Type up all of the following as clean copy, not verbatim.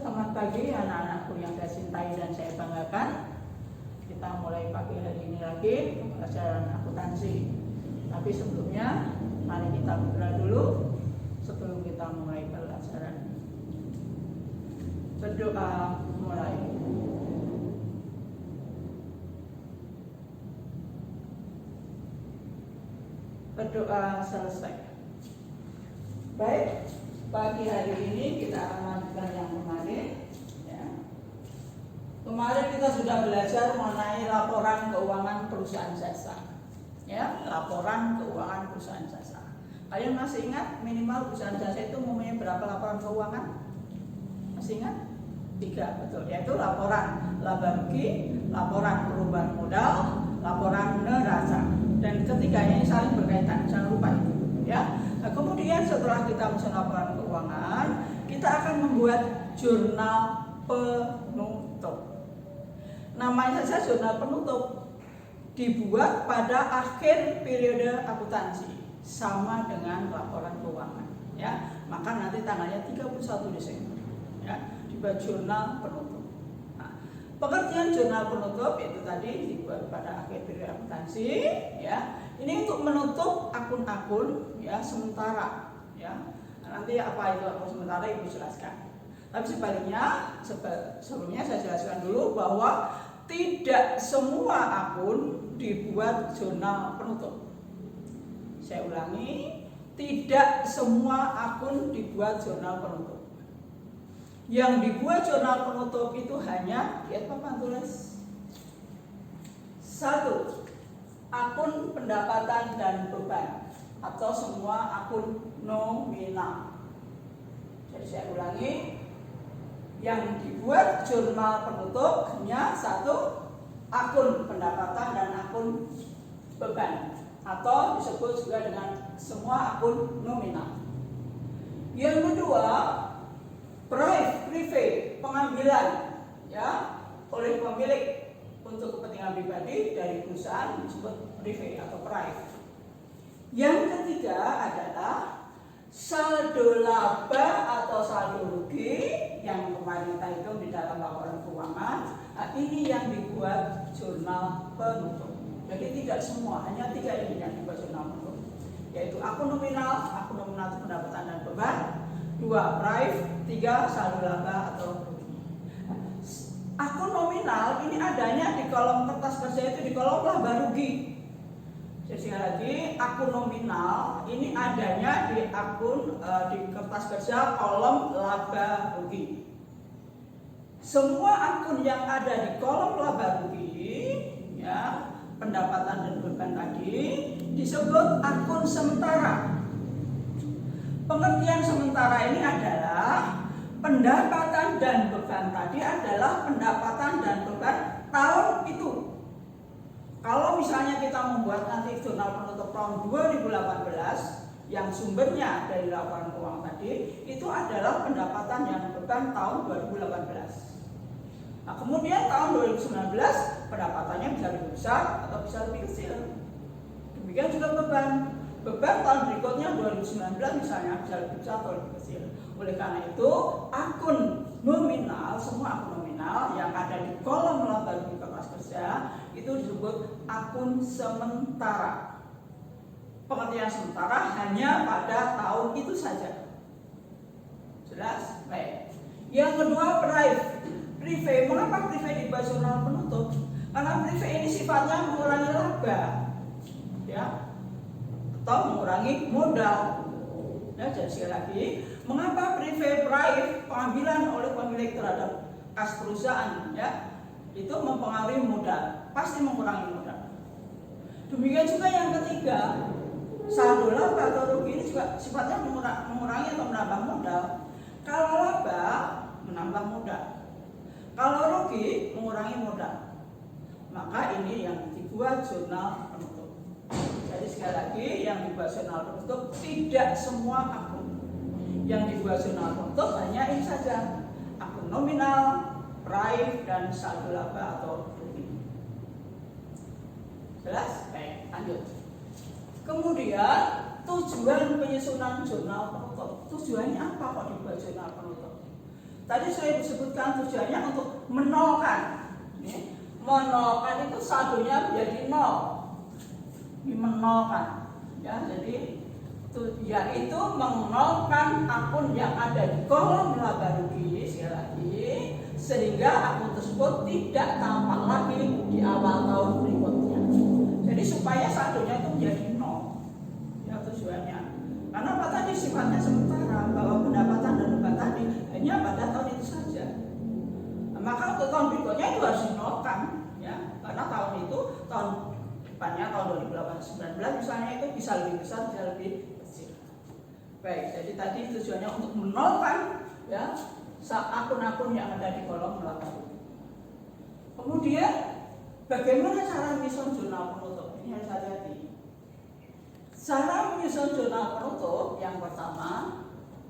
Selamat pagi anak-anakku yang saya cintai dan saya banggakan. Kita mulai pagi hari ini lagi pelajaran akuntansi. Tapi sebelumnya, mari kita berdoa dulu sebelum kita mulai pelajaran. Berdoa mulai. Berdoa selesai. Baik, pagi hari ini kita akan lanjutkan yang kemarin. Ya. Kemarin kita sudah belajar mengenai laporan keuangan perusahaan jasa. Ya, laporan keuangan perusahaan jasa. Kalian masih ingat minimal perusahaan jasa itu mempunyai berapa laporan keuangan? Masih ingat? 3, betul. Yaitu laporan laba rugi, laporan perubahan modal, laporan neraca. Dan ketiganya ini saling berkaitan, jangan lupa itu. Ya. Nah, kemudian setelah kita menyusun laporan keuangan, kita akan membuat jurnal penutup. Namanya saja jurnal penutup. Dibuat pada akhir periode akuntansi, sama dengan laporan keuangan. Ya, maka nanti tanggalnya 31 Desember. Ya, dibuat jurnal penutup. Nah, pengertian jurnal penutup itu tadi dibuat pada akhir periode akuntansi. Ya, ini untuk menutup akun-akun ya sementara. Ya, nanti apa itu akun sementara ibu jelaskan. Tapi sebaliknya sebelumnya saya jelaskan dulu bahwa tidak semua akun dibuat jurnal penutup. Saya ulangi, tidak semua akun dibuat jurnal penutup. Yang dibuat jurnal penutup itu hanya, lihat papan tulis. 1. Akun pendapatan dan beban atau semua akun nominal. Jadi saya ulangi, yang dibuat jurnal penutup hanya 1, akun pendapatan dan akun beban atau disebut juga dengan semua akun nominal. Yang kedua, prive, pengambilan ya oleh pemilik untuk kepentingan pribadi dari perusahaan disebut prive atau prive. Yang ketiga adalah saldo laba atau saldo rugi yang kemarin kita hitung di dalam laporan keuangan. Nah, ini yang dibuat jurnal penutup. Jadi tidak semua, hanya 3 ini yang dibuat jurnal penutup, yaitu akun nominal itu pendapatan dan beban, 2 prive, 3 saldo laba atau rugi. Akun nominal ini adanya di kolom kertas kerja itu di kolom laba rugi. Jadi sekali lagi, akun nominal ini adanya di di kertas kerja kolom laba rugi. Semua akun yang ada di kolom laba rugi, ya, pendapatan dan beban tadi disebut akun sementara. Pengertian sementara ini adalah pendapatan dan beban tadi adalah pendapatan dan beban tahun itu. Kalau misalnya kita membuat nanti jurnal penutup tahun 2018 yang sumbernya dari laporan keuangan tadi, itu adalah pendapatan dan beban tahun 2018. Nah, kemudian tahun 2019 pendapatannya bisa lebih besar atau bisa lebih kecil. Demikian juga beban. Beban tahun berikutnya 2019 misalnya bisa lebih besar atau lebih kecil. Oleh karena itu, akun nominal, semua akun nominal yang ada di kolom laba rugi kertas kerja itu disebut akun sementara. Pengertian sementara hanya pada tahun itu saja. Jelas? Baik. Yang kedua, prive. Mengapa prive dibuat jurnal penutup? Karena prive ini sifatnya mengurangi laba, ya, atau mengurangi modal. Ya, jadi sekali lagi, mengapa prive pengambilan oleh pemilik terhadap kas perusahaan, ya, itu mempengaruhi modal, pasti mengurangi modal. Demikian juga yang ketiga, saldo laba atau rugi ini juga sifatnya mengurangi atau menambah modal. Kalau laba menambah modal, kalau rugi mengurangi modal. Maka ini yang dibuat jurnal penutup. Jadi sekali lagi, yang dibuat jurnal penutup tidak semua akun. Yang dibuat jurnal penutup hanya ini saja, akun nominal, prive, dan saldo laba atau rugi. Jelas? Baik, lanjut. Kemudian tujuan penyusunan jurnal penutup. Tujuannya apa kok dibuat jurnal penutup? Tadi saya disebutkan tujuannya untuk menolkan. Menolkan itu saldonya menjadi nol. Menolkan. Ya, jadi yaitu menolkan akun yang ada di kolom laba rugi sekali lagi, sehingga akun tersebut tidak tampak lagi di awal tahun berikutnya. Jadi supaya saldonya itu menjadi nol. Ya, tujuannya. Karena apa tadi sifatnya sementara, bahwa pendapatan dan beban tadi hanya pada tahun itu saja. Nah, maka untuk tahun berikutnya itu harus dinolkan, ya, karena tahun itu tahun depannya tahun 2019 misalnya itu bisa lebih besar, bisa lebih kecil. Baik, jadi tadi tujuannya untuk menolkan, ya, akun-akun yang ada di kolom laba rugi. Kemudian bagaimana cara menyusun jurnal penutup? Ini harus hati-hati. Cara menyusun jurnal penutup yang pertama,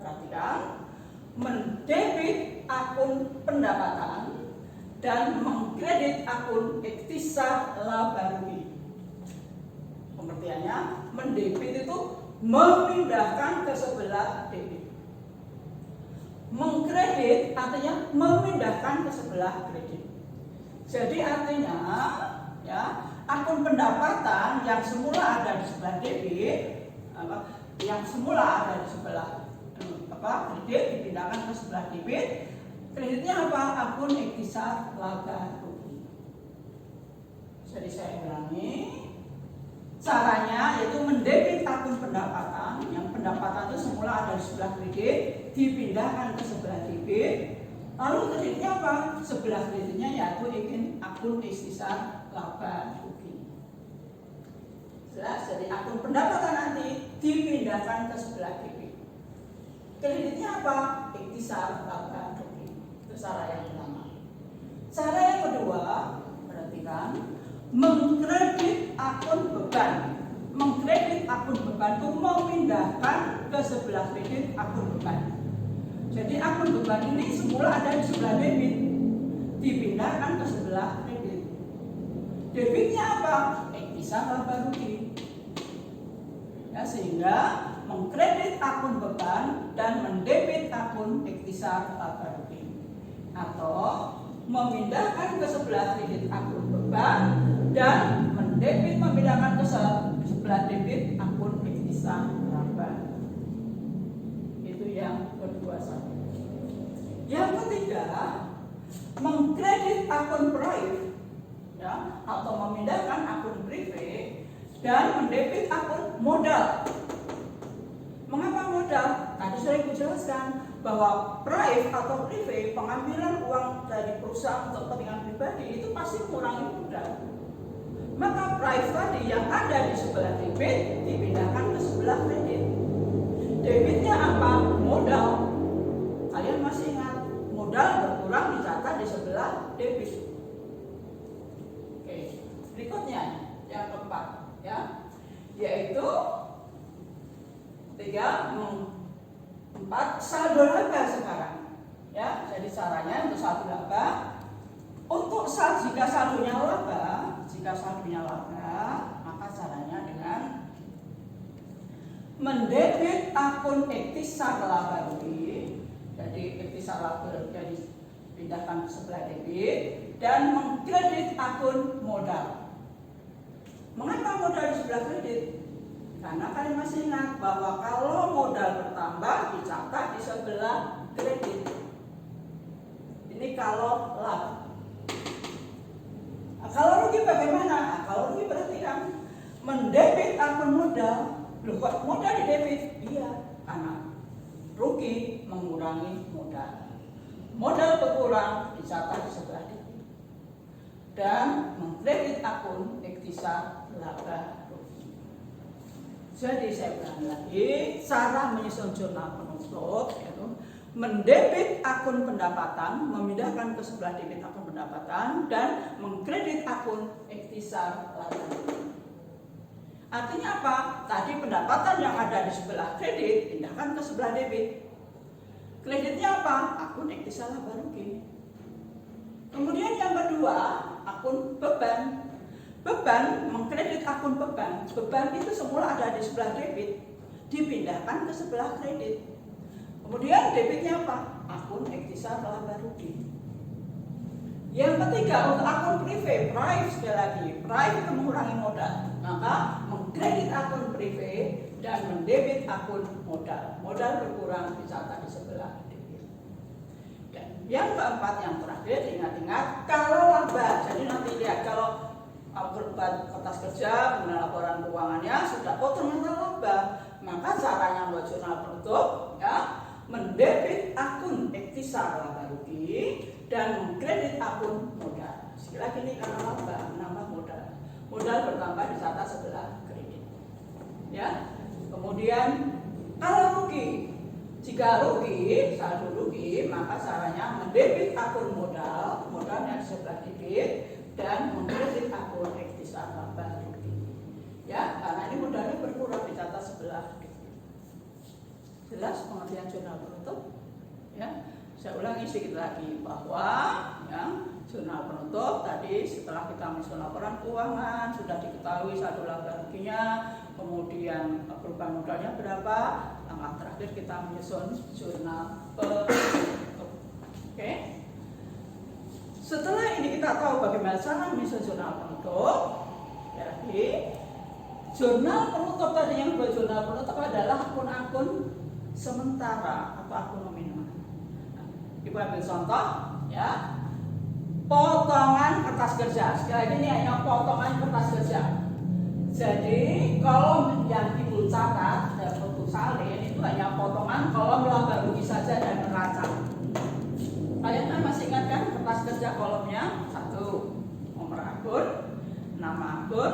perhatikan, mendebit akun pendapatan dan mengkredit akun ikhtisar laba rugi. Pengertiannya, mendebit itu memindahkan ke sebelah debit. Mengkredit artinya memindahkan ke sebelah kredit. Jadi artinya, ya, akun pendapatan yang semula ada di sebelah debit, yang semula ada di sebelah kredit dipindahkan ke sebelah debit. Kreditnya apa? Akun ikhtisar laba rugi. Jadi saya ulangi, caranya yaitu mendebit akun pendapatan, yang pendapatan itu semula ada di sebelah kredit dipindahkan ke sebelah debit. Lalu kreditnya apa? Sebelah kreditnya yaitu akun ikhtisar laba rugi. Jelas, jadi akun pendapatan nanti dipindahkan ke sebelah debit. Kreditnya apa? Ikhtisar laba rugi. Itu cara yang pertama. Cara yang kedua, perhatikan, mengkredit akun beban. Mengkredit akun beban itu memindahkan ke sebelah kredit akun beban. Jadi akun beban ini semula ada di sebelah debit, dipindahkan ke sebelah kredit. Debitnya apa? Ikhtisar laba rugi. Ya, sehingga mengkredit akun beban dan mendebit akun ikhtisar laba rugi, atau memindahkan ke sebelah kredit akun beban dan memindahkan ke sebelah debit akun ikhtisar laba. Itu yang kedua saja. Yang ketiga, mengkredit akun private, ya, atau memindahkan akun private dan mendebit akun modal. Mengapa modal? Tadi sudah Ibu jelaskan bahwa private atau private, pengambilan uang dari perusahaan untuk kepentingan pribadi itu pasti mengurangi modal. Maka private tadi yang ada di sebelah debit dipindahkan ke sebelah kredit. Debitnya apa? Modal. Kalian masih ingat, modal berkurang dicatat di sebelah debit. Oke, berikutnya yang keempat, ya, yaitu 4 saldo laba sekarang. Ya, jadi caranya untuk saldo laba, jika saldonya laba, maka caranya dengan mendebit akun ikhtisar laba rugi. Jadi ikhtisar laba rugi dipindahkan ke sebelah debit dan mengkredit akun modal. Mengapa modal di sebelah kredit? Karena kalian masih ingat bahwa kalau modal bertambah dicatat di sebelah kredit. Ini kalau laba. Nah, kalau rugi bagaimana? Kalau rugi berarti kan mendebit akun modal. Loh, kok modal di debit? Iya, karena rugi mengurangi modal. Modal berkurang dicatat di sebelah debit. Dan mengkredit akun ikhtisar laba rugi. Jadi saya ulangi lagi, cara menyusun jurnal penutup yaitu mendebit akun pendapatan, memindahkan ke sebelah debit akun pendapatan, dan mengkredit akun ikhtisar laba rugi. Artinya apa? Tadi pendapatan yang ada di sebelah kredit pindahkan ke sebelah debit. Kreditnya apa? Akun ikhtisar laba rugi. Kemudian yang kedua, akun beban. Beban, mengkredit akun beban. Beban itu semula ada di sebelah debit, dipindahkan ke sebelah kredit. Kemudian debitnya apa? Akun ikhtisar laba rugi. Yang ketiga untuk akun prive, sekali lagi, prive itu mengurangi modal, maka mengkredit akun prive dan mendebit akun modal. Modal berkurang dicatat di sebelah debit. Dan yang keempat, yang terakhir, ingat-ingat kalau laba, jadi nanti lihat kalau berbuat kertas kerja, kemudian laporan keuangannya sudah ternyata laba, maka caranya buat jurnal penutup, ya, mendebit akun ikhtisar laba rugi dan mengkredit akun modal. Sekali lagi ini karena laba menambah modal. Modal bertambah dicatat sebelah kredit. Ya. Kemudian kalau rugi, jika rugi, saldo rugi, maka caranya mendebit akun modal, modalnya di sebelah debit dan mengkredit akun ikhtisar laba rugi. Ya, karena ini modalnya berkurang dicatat sebelah debit. Jelas pengertian jurnal penutup? Ya. Saya ulangi sedikit lagi bahwa ya, jurnal penutup tadi setelah kita menyusun laporan keuangan sudah diketahui saldo laba ruginya, kemudian perubahan modalnya berapa, langkah terakhir kita menyusun jurnal penutup. Oke. Setelah ini kita tahu bagaimana cara menyusun jurnal penutup. Jadi jurnal penutup tadi yang buat jurnal penutup adalah akun-akun sementara atau akun nominal. Ibu ambil contoh, ya, potongan kertas kerja. Sekali lagi ini hanya potongan kertas kerja. Jadi kolom yang ibu catat dan bentuk salin itu hanya potongan kolom laba rugi saja dan neraca. Kalian kan masih ingat kan kertas kerja kolomnya 1 nomor akun, nama akun,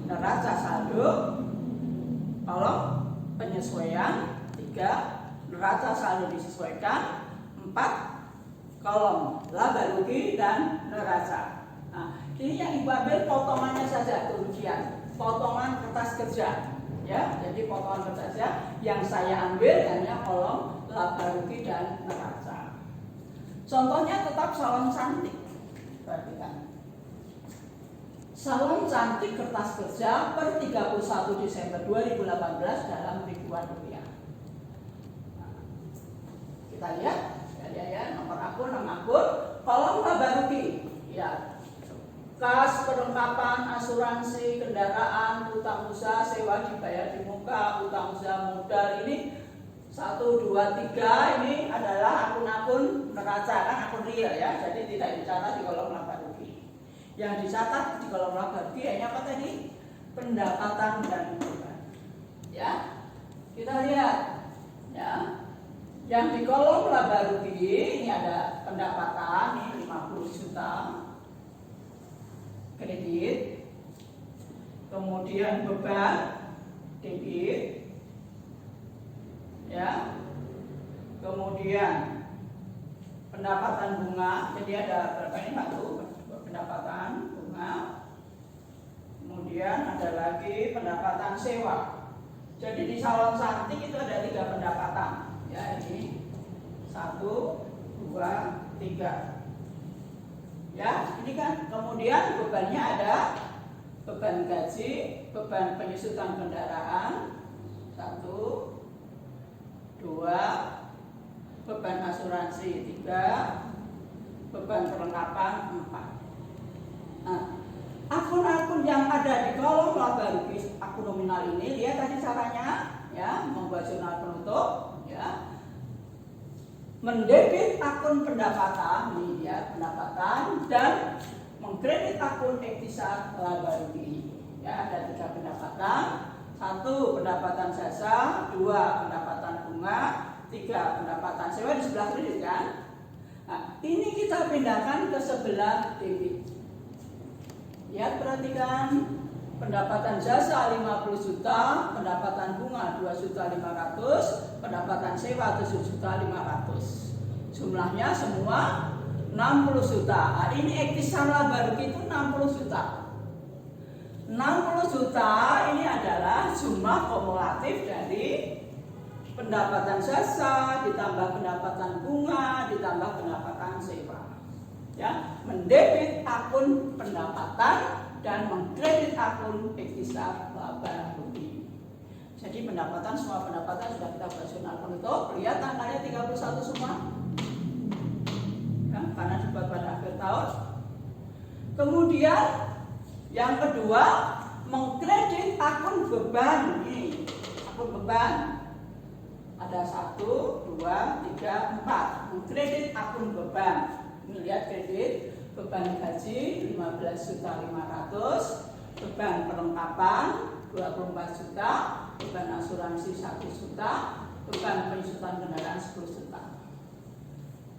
neraca saldo, kolom penyesuaian 3, neraca saldo disesuaikan, 4 kolom laba rugi dan neraca. Nah, ini yang ibu ambil potongannya saja kerugian, potongan kertas kerja, ya. Jadi potongan kertas kerja yang saya ambil hanya kolom laba rugi dan neraca. Contohnya tetap salon cantik. Perhatikan. Salon cantik kertas kerja per 31 Desember 2018 dalam ribuan rupiah. Nah, kita lihat. Ya, nomor akun, nama akun, kolom laba rugi, ya, kas, perlengkapan, asuransi, kendaraan, utang usaha, sewa dibayar di muka, utang usaha modal ini 1, 2, 3 ini adalah akun-akun neraca, kan akun real ya, jadi tidak dicatat di kolom laba rugi. Yang dicatat di kolom laba rugi hanya apa tadi? Pendapatan dan beban. Ya, kita lihat, ya. Yang di kolom laba rugi ini ada pendapatan nih 50 juta kredit, kemudian beban debit, ya, kemudian pendapatan bunga, jadi ada berapa ini satu pendapatan bunga, kemudian ada lagi pendapatan sewa. Jadi di salon cantik itu ada 3 pendapatan. Ya, ini 1, 2, 3. Ya, ini kan kemudian bebannya ada beban gaji, beban penyusutan kendaraan 1, 2, beban asuransi 3, beban perlengkapan 4. Nah, akun-akun yang ada di kolom laba rugi akun nominal ini, lihat tadi caranya, ya, membuat jurnal penutup. Ya, mendebit akun pendapatan, nih ya, pendapatan, dan mengkredit akun ikhtisar laba rugi. Ya, ada 3 pendapatan, 1 pendapatan jasa, 2 pendapatan bunga, 3 pendapatan sewa di sebelah kredit kan. Nah, ini kita pindahkan ke sebelah debit. Ya, perhatikan. Pendapatan jasa 50 juta, pendapatan bunga 2.500.000, pendapatan sewa 7.500.000. Jumlahnya semua 60 juta. Nah, ini ikhtisar laba rugi itu 60 juta. 60 juta ini adalah jumlah kumulatif dari pendapatan jasa ditambah pendapatan bunga ditambah pendapatan sewa. Ya, mendebit akun pendapatan dan mengkredit akun ikhtisar laba rugi. Jadi pendapatan, semua pendapatan sudah kita buat jurnal penutup. Lihat tanggalnya 31 semua ya, karena dibuat pada akhir tahun. Kemudian yang kedua, mengkredit akun beban. Ini akun beban ada 1, 2, 3, 4. Mengkredit akun beban. Ini lihat kredit beban gaji 15.500.000, beban perlengkapan 24 juta, beban asuransi 1 juta, beban penyusutan kendaraan 10 juta.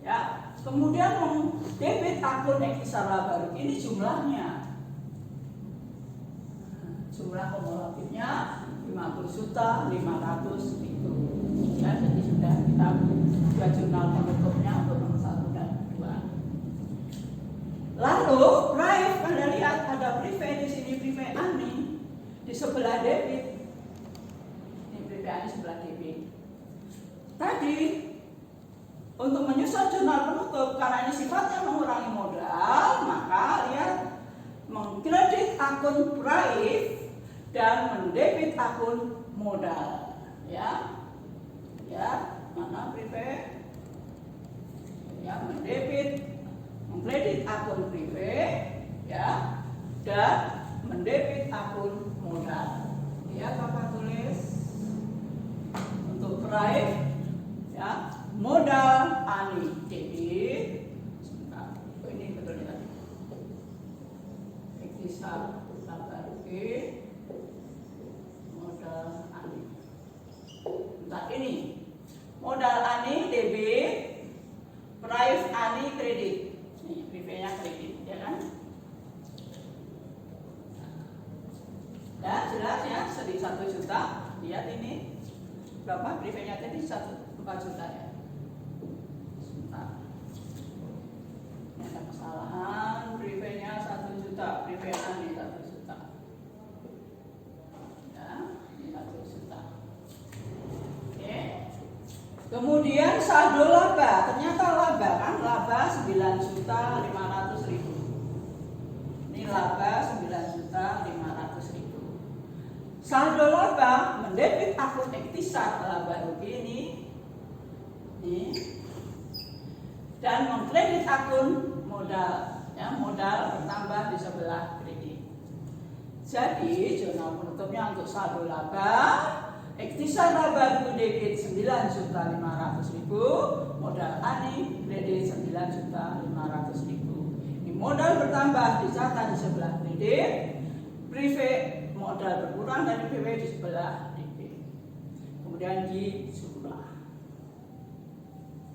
Ya, kemudian mendebit akun Ektisar Laba Rugi ini jumlahnya. Jumlah kumulatifnya 50.500.000. Ya, jadi sudah kita buat jurnal penutupnya untuk nomor 1 dan 2. Lalu, Raif, Anda lihat ada private di sini, private Ani di sebelah debit. Ini private Ani sebelah debit. Tadi untuk menyusun jurnal penutup, karena ini sifatnya mengurangi modal, maka lihat mengkredit akun Raif dan mendebit akun modal. Ya, mana private? Ya, mengkredit akun private, ya, dan mendebit akun modal. Ya, Bapak tulis untuk Raif, ya, modal Ani debit. Sebentar, ini betul ya. Ektisar Laba Rugi, modal Ani. Bentar, ini modal Ani debit, Raif Ani kredit. Nih, private-nya kredit, ya kan? Ya, jelas ya, sedih 1 juta. Lihat ini berapa private-nya tadi? 4 juta ya. Sebentar. Ini ada kesalahan, private-nya 1 juta, private Ani 1 juta. Ya, ini 1 juta. Oke. Kemudian saldo laba, ternyata laba kan, laba 9.500.000. Ini laba 9.500.000. Saldo laba mendebit akun Ektisar Laba Rugi ini, dan mengkredit akun modal, ya, modal bertambah di sebelah kredit. Jadi jurnal penutupnya untuk saldo laba Ektisar Laba Rugi debit 9.500.000, modal Ani kredit 9.500.000. Ini modal bertambah dicatat di sebelah kredit, private modal berkurang dari PW di sebelah debit. Kemudian dijumlah.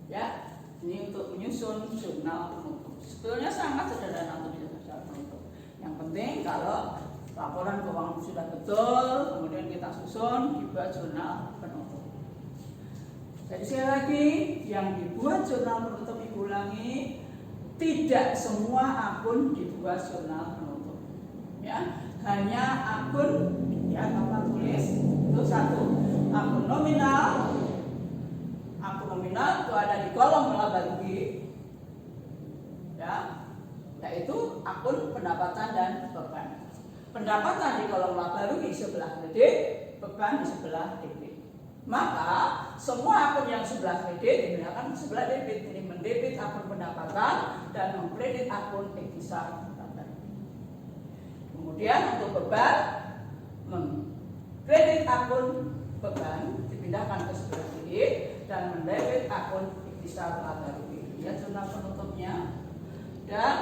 Ya, ini untuk menyusun jurnal penutup. Sebetulnya sangat sederhana untuk menyusun jurnal penutup. Yang penting kalau laporan keuangan sudah betul, kemudian kita susun dibuat jurnal penutup. Jadi sekali lagi, yang dibuat jurnal penutup diulangi, tidak semua akun dibuat jurnal penutup. Ya, hanya akun, ya, Bapak tulis itu 1 akun nominal. Akun nominal itu ada di kolom laba rugi, ya, yaitu akun pendapatan dan beban. Pendapatan di kolom laba rugi sebelah kredit, beban di sebelah debit. Maka semua akun yang sebelah kredit digunakan sebelah debit. Ini mendebit akun pendapatan dan mengkredit akun Ektisar Laba Rugi. Kemudian untuk beban, mengkredit akun beban dipindahkan ke sebelah kredit dan mendebit akun Ektisar Laba Rugi. Lihat jurnal penutupnya. Dan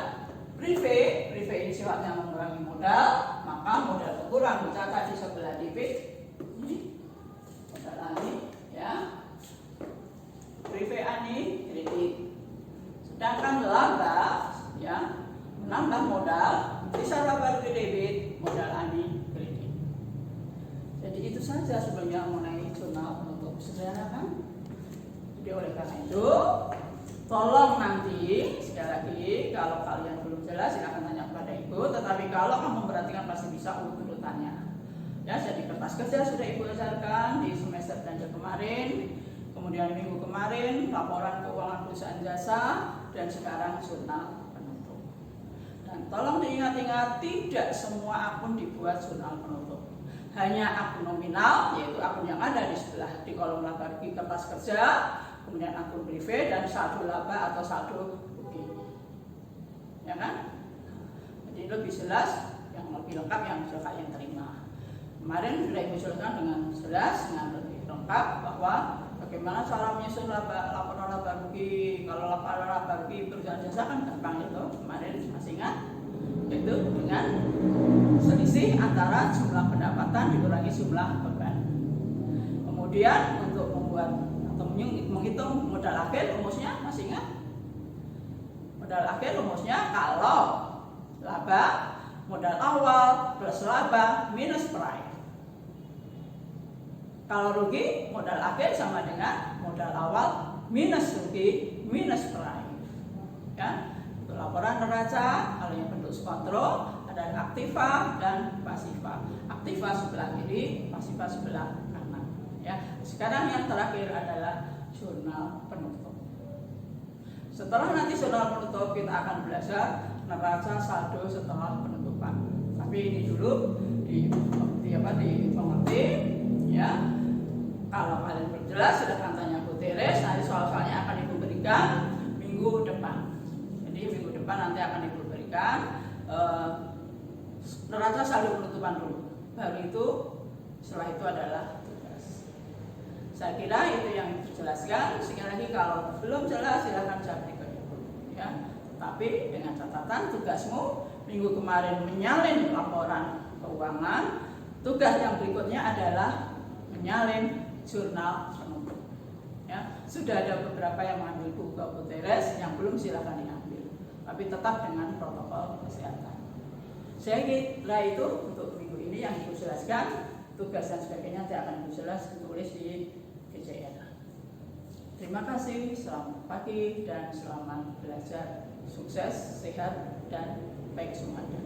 private ini sifatnya mengurangi modal, maka modal berkurang dicatat di sebelah debit. Ini modal Ani, ya, private Ani kredit. Sedangkan laba, ya, menambah modal, bisa Laba Rugi debit, modal Ani kredit. Jadi itu saja sebenarnya mengenai jurnal penutup. Sederhana kan? Jadi oleh karena itu, tolong nanti sekali lagi kalau kalian belum jelas silakan tanya kepada Ibu. Tetapi kalau kamu memperhatikan pasti bisa urut-urutannya. Ya, jadi kertas kerja sudah Ibu ajarkan di semester belanja kemarin, kemudian minggu kemarin laporan keuangan perusahaan jasa, dan sekarang jurnal penutup. Dan tolong diingat-ingat, tidak semua akun dibuat jurnal penutup. hanya akun nominal, yaitu akun yang ada di sebelah di kolom laba rugi kertas kerja, kemudian akun privé dan saldo laba atau saldo rugi. Ya kan? Jadi lebih jelas, yang lebih lengkap yang sudah kalian terima. Kemarin sudah Ibu jelaskan dengan jelas, dengan lebih lengkap bahwa bagaimana cara menyusun laporan laba rugi. Kalau laporan laba rugi perusahaan jasa kan gampang itu, kemarin masih ingat? Itu dengan selisih antara jumlah pendapatan dikurangi jumlah beban. Kemudian untuk membuat atau menghitung modal akhir, rumusnya masih ingat? Modal akhir rumusnya kalau laba modal awal plus laba minus price. Kalau rugi, modal akhir sama dengan modal awal minus rugi minus price. Ya, untuk laporan neraca, kalau yang bentuk kontrol ada aktiva dan pasiva. Aktiva sebelah kiri, pasiva sebelah kanan. Ya, sekarang yang terakhir adalah jurnal penutup. Setelah nanti jurnal penutup kita akan belajar neraca saldo setelah penutupan. Tapi ini dulu dimengerti, ya. Kalau kalian berjelas silahkan tanya Bu Teres. Nanti soal-soalnya akan Ibu berikan minggu depan. Jadi minggu depan nanti akan Ibu berikan neraca saldo penutupan dulu. Baru itu setelah itu adalah tugas. Saya kira itu yang dijelaskan. Sekali lagi kalau belum jelas silahkan cari ke Ibu. Ya. Tapi dengan catatan tugasmu minggu kemarin menyalin laporan keuangan. Tugas yang berikutnya adalah menyalin jurnal penutup. Ya, sudah ada beberapa yang mengambil buku Bu Teres, yang belum silakan diambil. Tapi tetap dengan protokol kesehatan. Saya kira itu untuk minggu ini yang Ibu jelaskan. Tugas dan sebagainya nanti akan Ibu jelas ditulis di KJR. Terima kasih, selamat pagi dan selamat belajar. Sukses, sehat, dan baik semuanya.